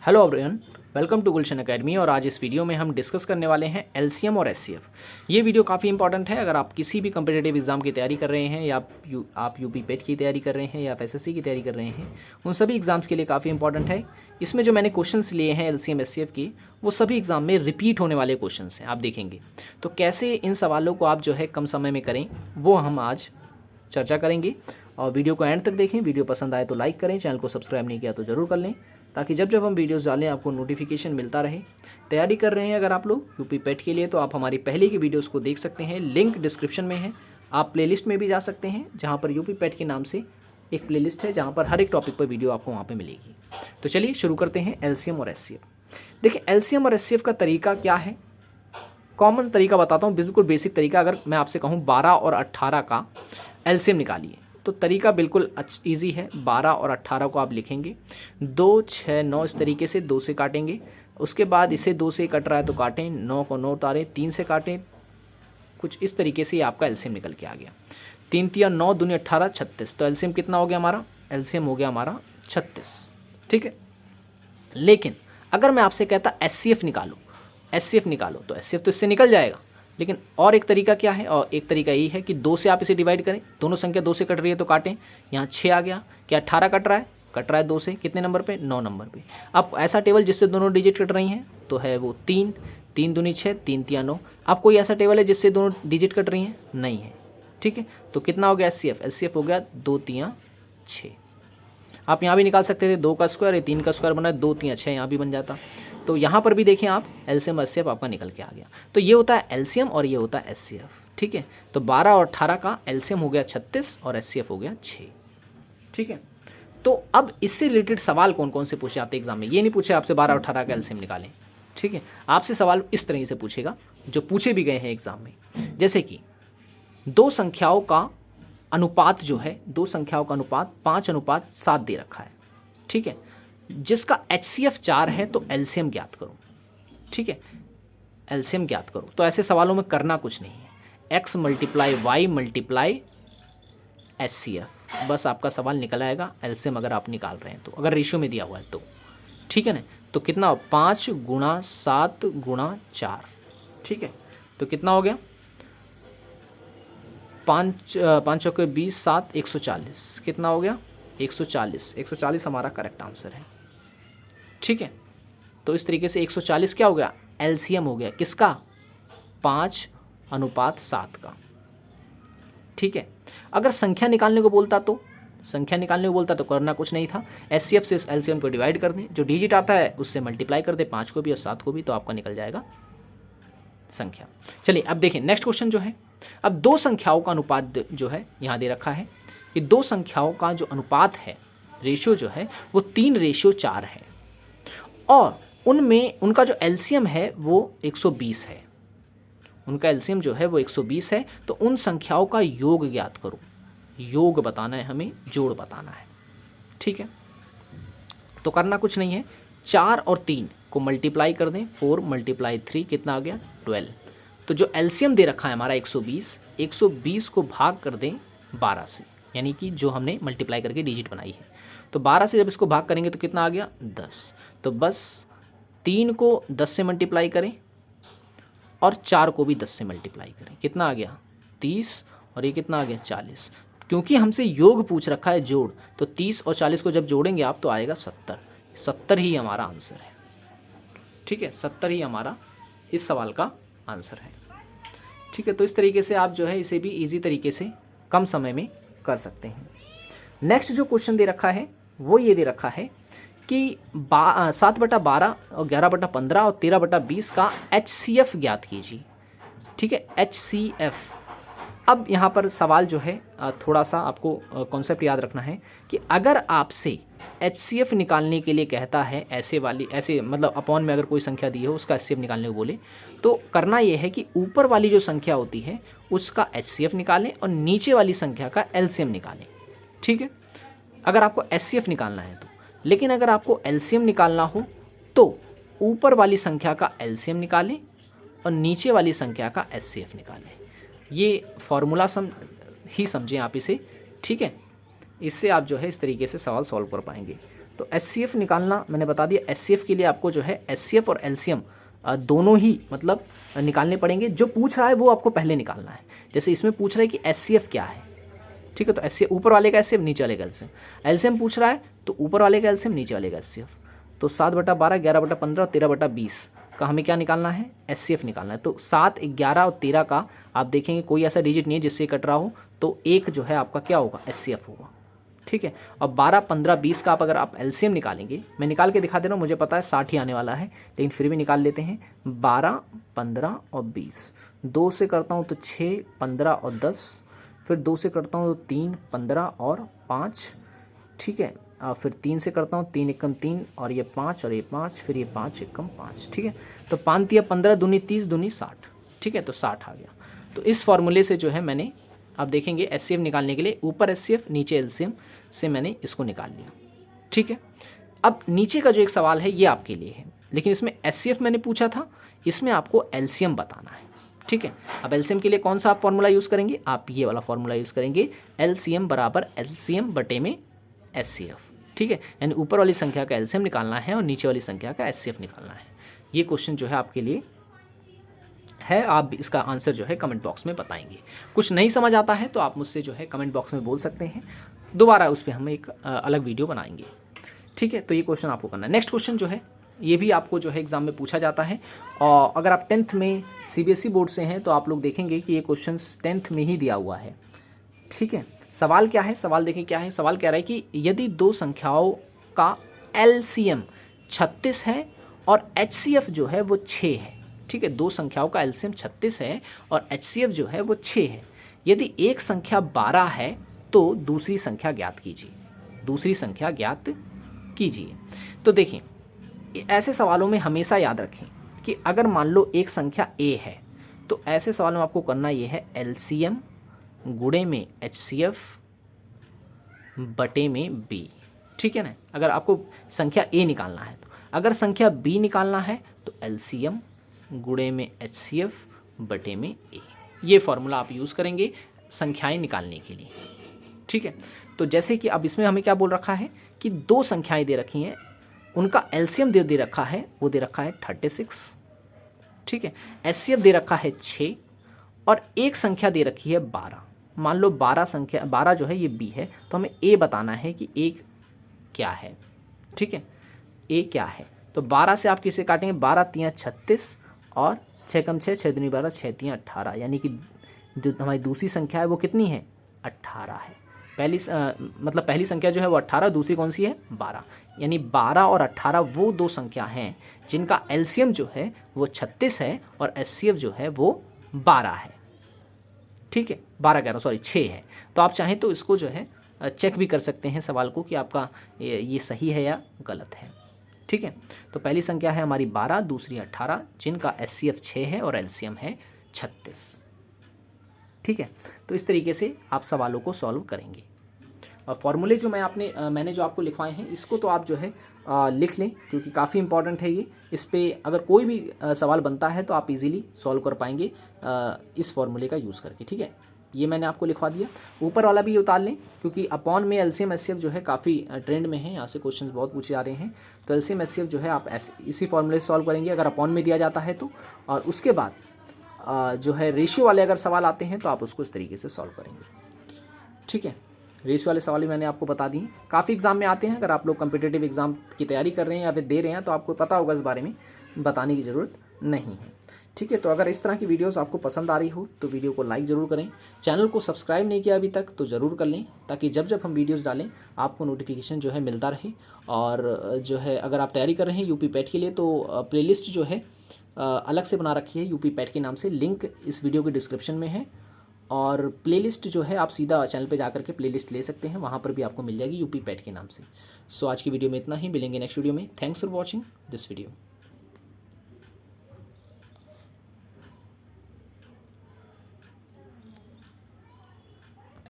Hello everyone, welcome to Gulshan academy. और आज इस वीडियो में हम डिस्कस करने वाले हैं एलसीएम और एचसीएफ। ये वीडियो काफ़ी इंपॉर्टेंट है अगर आप किसी भी कम्पिटेटिव एग्जाम की तैयारी कर रहे हैं या आप यूपी पेट की तैयारी कर रहे हैं या आप एसएससी की तैयारी कर रहे हैं, उन सभी एग्जाम्स के लिए काफ़ी इंपॉर्टेंट है। इसमें जो मैंने क्वेश्चंस लिए हैं एलसीएम एचसीएफ की, वो सभी एग्जाम में रिपीट होने वाले क्वेश्चंस हैं, आप देखेंगे। तो कैसे इन सवालों को आप जो है कम समय में करें, वो हम आज चर्चा करेंगे। और वीडियो को एंड तक देखें। वीडियो पसंद आए तो लाइक करें, चैनल को सब्सक्राइब नहीं किया तो ज़रूर कर लें, ताकि जब जब हम वीडियोस डालें आपको नोटिफिकेशन मिलता रहे। तैयारी कर रहे हैं अगर आप लोग यूपी पेट के लिए, तो आप हमारी पहले की वीडियोस को देख सकते हैं, लिंक डिस्क्रिप्शन में है। आप प्लेलिस्ट में भी जा सकते हैं, जहां पर यूपी पेट के नाम से एक प्लेलिस्ट है, जहां पर हर एक टॉपिक पर वीडियो आपको वहां पे मिलेगी। तो चलिए शुरू करते हैं एलसीएम और एचसीएफ। देखिए एलसीएम और एचसीएफ का तरीका क्या है, कॉमन तरीका बताता हूँ, बिल्कुल बेसिक तरीका। अगर मैं आपसे कहूँ 12 और 18 का एलसीएम निकालिए, तो तरीका बिल्कुल ईजी है। 12 और 18 को आप लिखेंगे 2, 6, 9, इस तरीके से 2 से काटेंगे। उसके बाद इसे 2 से कट रहा है तो काटें, 9 को 9 उतारें, 3 से काटें, कुछ इस तरीके से आपका एलसीएम निकल के आ गया। 3 तिया 9, दूनी 18, 36। तो एलसीएम कितना हो गया हमारा, एलसीएम हो गया हमारा 36। ठीक है। लेकिन अगर मैं आपसे कहता एचसीएफ निकालो, एचसीएफ निकालो, तो एचसीएफ तो इससे निकल जाएगा। लेकिन और एक तरीका क्या है, और एक तरीका यही है कि 2 से आप इसे डिवाइड करें। दोनों संख्या 2 से कट रही है तो काटें, यहाँ 6 आ गया। क्या 18 कट रहा है 2 से, कितने नंबर पे, 9 नंबर पे। अब ऐसा टेबल जिससे दोनों डिजिट कट रही हैं तो है वो 3, 3 दूनी 6, 3 तिया 9। अब कोई ऐसा टेबल है जिससे दोनों डिजिट कट रही हैं, नहीं है। ठीक है, तो कितना हो गया एचसीएफ, एचसीएफ हो गया 2 तिया 6। आप यहाँ भी निकाल सकते थे, 2 का स्क्वायर, ये 3 का स्क्वायर बना, 2 तिया 6 यहाँ भी बन जाता। तो यहाँ पर भी देखें आप, एलसीएम एचसीएफ आपका निकल के आ गया। तो ये होता है एलसीएम और ये होता है एचसीएफ। ठीक है, तो 12 और 18 का एलसीएम हो गया 36 और एचसीएफ हो गया 6। ठीक है, तो अब इससे रिलेटेड सवाल कौन कौन से पूछे जाते हैं एग्जाम में। ये नहीं पूछे आपसे 12 और 18 का एलसीएम निकालें। ठीक है, आपसे सवाल इस तरीके से पूछेगा, जो पूछे भी गए हैं एग्जाम में। जैसे कि दो संख्याओं का अनुपात जो है, 2 संख्याओं का अनुपात 5:7 दे रखा है। ठीक है, जिसका एचसीएफ 4 है तो एलसीएम ज्ञात करो। ठीक है, एलसीएम ज्ञात करो। तो ऐसे सवालों में करना कुछ नहीं है, x multiply y multiply HCF, बस आपका सवाल निकल आएगा एलसीएम अगर आप निकाल रहे हैं तो, अगर रेशियो में दिया हुआ है तो। ठीक है ना, तो कितना, 5 × 7 × 4। ठीक है, तो कितना हो गया, 5 चौके 20, 7, 140। कितना हो गया, 140। 140 हमारा करेक्ट आंसर है। ठीक है, तो इस तरीके से 140 क्या हो गया, एलसीएम हो गया किसका, 5:7 का। ठीक है, अगर संख्या निकालने को बोलता तो, संख्या निकालने को बोलता तो करना कुछ नहीं था, एचसीएफ से एलसीएम को डिवाइड कर दें, जो डिजिट आता है उससे मल्टीप्लाई कर दें, 5 को भी और 7 को भी, तो आपका निकल जाएगा संख्या। चलिए अब देखें नेक्स्ट क्वेश्चन जो है, अब 2 संख्याओं का अनुपात जो है यहाँ दे रखा है कि 2 संख्याओं का जो अनुपात है, रेशियो जो है वो 3:4 है, और उनमें उनका जो एलसीएम है वो 120 है। उनका एलसीएम जो है वो 120 है। तो उन संख्याओं का योग ज्ञात करो। योग बताना है हमें, जोड़ बताना है। ठीक है, तो करना कुछ नहीं है, 4 और 3 को मल्टीप्लाई कर दें, 4 × 3 कितना आ गया, 12। तो जो एलसीएम दे रखा है हमारा 120, 120 को भाग कर दें 12 से, यानी कि जो हमने मल्टीप्लाई करके डिजिट बनाई है। तो 12 से जब इसको भाग करेंगे तो कितना आ गया, 10। तो बस 3 को 10 से मल्टीप्लाई करें और 4 को भी 10 से मल्टीप्लाई करें, कितना आ गया, 30, और ये कितना आ गया, 40। क्योंकि हमसे योग पूछ रखा है जोड़, तो 30 और 40 को जब जोड़ेंगे आप तो आएगा 70। 70 ही हमारा आंसर है। ठीक है, 70 ही हमारा इस सवाल का आंसर है। ठीक है, तो इस तरीके से आप जो है इसे भी इजी तरीके से कम समय में कर सकते हैं। नेक्स्ट जो क्वेश्चन दे रखा है वो ये दे रखा है कि 7/12 और 11/15 और 13/20 का एचसीएफ ज्ञात कीजिए। ठीक है, एचसीएफ। अब यहाँ पर सवाल जो है थोड़ा सा आपको कॉन्सेप्ट याद रखना है कि अगर आपसे एचसीएफ निकालने के लिए कहता है, ऐसे मतलब अपॉन में अगर कोई संख्या दी हो उसका एचसीएफ निकालने को बोले, तो करना ये है कि ऊपर वाली जो संख्या होती है उसका एचसीएफ निकालें और नीचे वाली संख्या का एलसीएम निकालें। ठीक है, अगर आपको एचसीएफ निकालना है तो। लेकिन अगर आपको एलसीएम निकालना हो तो ऊपर वाली संख्या का एलसीएम निकालें और नीचे वाली संख्या का एचसीएफ निकालें। ये फॉर्मूला समझें आप इसे। ठीक है, इससे आप जो है इस तरीके से सवाल सॉल्व कर पाएंगे। तो HCF निकालना मैंने बता दिया। HCF के लिए आपको जो है HCF और LCM दोनों ही मतलब निकालने पड़ेंगे। जो पूछ रहा है वो आपको पहले निकालना है। जैसे इसमें पूछ रहा है कि HCF क्या है, ठीक है, तो HCF ऊपर वाले का HCF, नीचे वाले का LCM। LCM पूछ रहा है तो ऊपर वाले का LCM, नीचे वाले का HCF। तो 7/12, 11/15, 13/20 का हमें क्या निकालना है, HCF निकालना है। तो 7, 11 और 13 का आप देखेंगे कोई ऐसा डिजिट नहीं है जिससे कट रहा हो, तो एक जो है आपका क्या होगा, HCF होगा, ठीक है। और 12, 15, 20 का अगर आप LCM निकालेंगे, मैं निकाल के दिखा दे रहा हूँ, मुझे पता है 60 ही आने वाला है, लेकिन फिर भी निकाल लेते हैं। 12, 15 और 20, 2 से करता हूँ तो 6, 15 और 10, फिर 2 से करता हूँ तो 3, 15 और 5, ठीक है। फिर 3 से करता हूँ, 3 एकम 3 और ये 5 और ये 5, फिर ये 5 एकम 5, ठीक है। तो 5 तिया 15, दूनी 30, दूनी 60, ठीक है, तो 60 आ गया। तो इस फॉर्मूले से जो है मैंने, आप देखेंगे HCF निकालने के लिए ऊपर HCF नीचे LCM से मैंने इसको निकाल लिया, ठीक है। अब नीचे का जो एक सवाल है ये आपके लिए है, लेकिन इसमें HCF मैंने पूछा था, इसमें आपको LCM बताना है, ठीक है। अब LCM के लिए कौन सा आप फॉर्मूला यूज़ करेंगे, आप ये वाला फॉर्मूला यूज़ करेंगे, LCM बराबर LCM बटे में HCF, ठीक है। यानी ऊपर वाली संख्या का LCM निकालना है और नीचे वाली संख्या का HCF निकालना है। ये क्वेश्चन जो है आपके लिए है, आप इसका आंसर जो है कमेंट बॉक्स में बताएंगे। कुछ नहीं समझ आता है तो आप मुझसे जो है कमेंट बॉक्स में बोल सकते हैं, दोबारा उस पर हम एक अलग वीडियो बनाएंगे, ठीक है। तो ये क्वेश्चन आपको करना है। नेक्स्ट क्वेश्चन जो है ये भी आपको जो है एग्जाम में पूछा जाता है, और अगर आप 10th में CBSE बोर्ड से हैं तो आप लोग देखेंगे कि ये क्वेश्चन 10th में ही दिया हुआ है, ठीक है। सवाल क्या है, सवाल देखें क्या है। सवाल कह रहा है कि यदि दो संख्याओं का LCM 36 है और HCF जो है वो 6 है, ठीक है। दो संख्याओं का LCM 36 है और HCF जो है वो 6 है। यदि एक संख्या 12 है तो दूसरी संख्या ज्ञात कीजिए, दूसरी संख्या ज्ञात कीजिए। तो देखिए, ऐसे सवालों में हमेशा याद रखें कि अगर मान लो एक संख्या A है तो ऐसे सवालों में आपको करना ये है LCM गुणे में HCF बटे में B, ठीक है ना। अगर आपको संख्या A निकालना है तो, अगर संख्या B निकालना है तो LCM गुणे में HCF बटे में A, ये फॉर्मूला आप यूज़ करेंगे संख्याएं निकालने के लिए, ठीक है। तो जैसे कि अब इसमें हमें क्या बोल रखा है कि दो संख्याएं दे रखी हैं, उनका LCM दे रखा है, वो दे रखा है 36, ठीक है। HCF दे रखा है 6 और एक संख्या दे रखी है 12। मान लो 12 जो है ये B है, तो हमें A बताना है कि A क्या है, ठीक है, A क्या है। तो 12 से आप किसे काटेंगे, 12 तियाँ 36 और 6 कम 6, 6 दूनी 12, 6 तियाँ 18, यानी कि जो हमारी दूसरी संख्या है वो कितनी है, 18 है। पहली संख्या जो है वो 18, दूसरी कौन सी है, 12। यानी 12 और 18 वो दो संख्या हैं जिनका LCM जो है वो 36 है और HCF जो है वो 12 है, ठीक है। 12 कह रहा हूँ, सॉरी 6 है। तो आप चाहें तो इसको जो है चेक भी कर सकते हैं सवाल को कि आपका ये सही है या गलत है, ठीक है। तो पहली संख्या है हमारी 12, दूसरी 18, जिनका HCF 6 है और LCM है 36, ठीक है। तो इस तरीके से आप सवालों को सॉल्व करेंगे। और फॉर्मूले जो मैंने जो आपको लिखवाए हैं इसको तो आप जो है लिख लें, क्योंकि काफ़ी इंपॉर्टेंट है ये। इस पर अगर कोई भी सवाल बनता है तो आप इजीली सॉल्व कर पाएंगे इस फॉर्मूले का यूज़ करके, ठीक है। ये मैंने आपको लिखवा दिया। ऊपर वाला भी ये उतार लें, क्योंकि अपॉन में LCM HCF जो है काफ़ी ट्रेंड में है, यहाँ से क्वेश्चंस बहुत पूछे जा रहे हैं। तो LCM HCF जो है आप इसी फॉर्मूले से सॉल्व करेंगे अगर अपॉन में दिया जाता है तो। और उसके बाद जो है रेशियो वाले अगर सवाल आते हैं तो आप उसको इस तरीके से सॉल्व करेंगे, ठीक है। रेशियो वाले सवाल भी मैंने आपको बता दिए, काफ़ी एग्जाम में आते हैं। अगर आप लोग कम्पिटिटिव एग्जाम की तैयारी कर रहे हैं या फिर दे रहे हैं तो आपको पता होगा, इस बारे में बताने की ज़रूरत नहीं है, ठीक है। तो अगर इस तरह की वीडियोस आपको पसंद आ रही हो तो वीडियो को लाइक ज़रूर करें। चैनल को सब्सक्राइब नहीं किया अभी तक तो ज़रूर कर लें, ताकि जब जब हम वीडियोस डालें आपको नोटिफिकेशन जो है मिलता रहे। और जो है अगर आप तैयारी कर रहे हैं यूपी पैट के लिए तो प्लेलिस्ट जो है अलग से बना रखी है यूपी पैट के नाम से, लिंक इस वीडियो के डिस्क्रिप्शन में है। और प्लेलिस्ट जो है आप सीधा चैनल पे जाकर के प्लेलिस्ट ले सकते हैं, वहाँ पर भी आपको मिल जाएगी यूपी पैट के नाम से। सो आज की वीडियो में इतना ही, मिलेंगे नेक्स्ट वीडियो में। Thanks for watching this video.